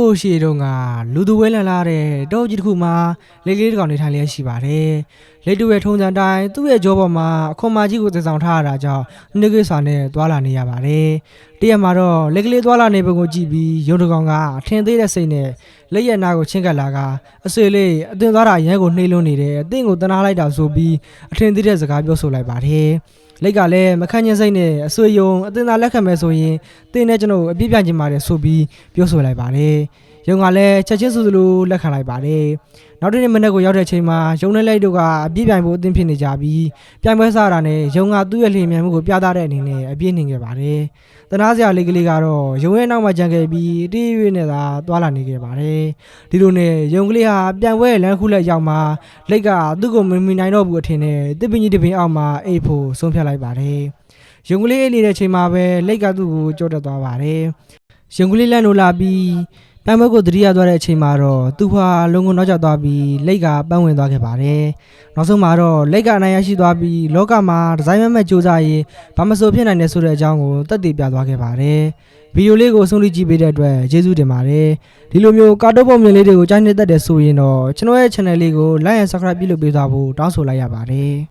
ိုရှေတုန်းကလူသူဝဲလန်လာတဲ့တောကြီးတစ်ခုမှာလေကလေးတစ်ကောင်နေထိုင်လျက်ရှိပါတယ်။လက်တွေ့ထုံးစံတိုင်းသူ့ရဲ့ကြောပေါ်မှာအခွန်မကြီးကိုသဆောင်ထားရတာကြောင့်နှိကွေးစာနဲ့တွာလာနေရပါတယ်။တရက်မှာတော့လက်ကလေးတွာလာနေပုံကိုကြည့်ပြီးရုံတကောင်ကအထင်သေးတဲ့စိတ်နဲ့လက်ရက်နာကိုချင်းကပ်လာကအဆွေလေးအသွင်သွားတာရမ်းကိုနှိမ့်လွန်းနေတယ်အသင်ကိုတနာလိုက်တာဆိုပြီးအထင်သေးတဲ့စကားပြောဆိုလိုက်ပါတယ်။လက်ကလည်းမခန့်ချင်းစိတ်နဲ့အဆွေယုံအတင်သာလက်ခံမဲ့ဆိုရင်တင်းနဲ့ကျွန်တော်အပြစ်ပြချင်ပါတယ်ဆိုပြီးပြောဆိုလိုက်ပါတယ်။ရုံကလည်းချက်ချင်းဆိုသလိုလက်ခံလိုက်ပါတယ်။နောက်တစ်နေ့မနေ့ကိုရောက်တဲ့အချိန်မှာရုံနဲ့လိုက်တို့ကအပြစ်ပြိုင်ဖို့အသင့်ဖြစ်နေကြပြီးပြိုင်ပွဲစားတာနဲ့ရုံကသူ့ရဲ့လျင်မြန်မှုကိုပြသတဲ့အနေနဲ့အပြစ်နေခဲ့ပါတယ်။တနာစရာလေးကလေးကတော့ရုံရဲ့နောက်မှာကြံခဲ့ပြီးတိရွေးနေတာသွားလာနေခဲ့ပါတယ်။ဒီလိုနဲ့ရုံကလေးဟာပြိုင်ပွဲလမ်းခုလက်ရောက်မှာလက်ကသူ့ကိုမမီနိုင်တော့ဘူးအထင်နဲ့တစ်ပင်ကြီးတစ်ပင်အောက်မှာအိတ်ဖို့ဆုံးဖြတ်လိုက်ပါတယ်။ရုံကလေးအိတ်နေတဲ့ချိန်မှာပဲလက်ကသူ့ကိုကြောက်တက်သွားပါတယ်။ရုံကလေးလန့်လို့လာပြီးပြိုင်ပွဲကိုတတိယသွားတဲ့အချိန်မှာတော့သူဟာလုံကုန်နောက်ကျသွားပြီးလက်ကပန်းဝင်သွားခဲ့ပါတယ်။နောက်ဆုံးမှာတော့လက်ကအနိုင်ရရှိသွားပြီးလောကမှာဒီဇိုင်းမဲ့စူးစမ်းရင်ဘာမဆိုဖြစ်နိုင်တယ်ဆိုတဲ့အကြောင်းကိုသက်သေပြသွားခဲ့ပါတယ်။ဗီဒီယိုလေးကိုဆုံးဖြတ်ကြည့်ပေးတဲ့အတွက်ကျေးဇူးတင်ပါတယ်။ဒီလိုမျိုးကာတိုပုံမြင်လေးတွေကိုကြိုက်နေတတ်တယ်ဆိုရင်တော့ကျွန်တော်ရဲ့ channel လေးကို like and subscribe ပြုလုပ်ပေးသွားဖို့တောင်းဆိုလိုက်ရပါတယ်။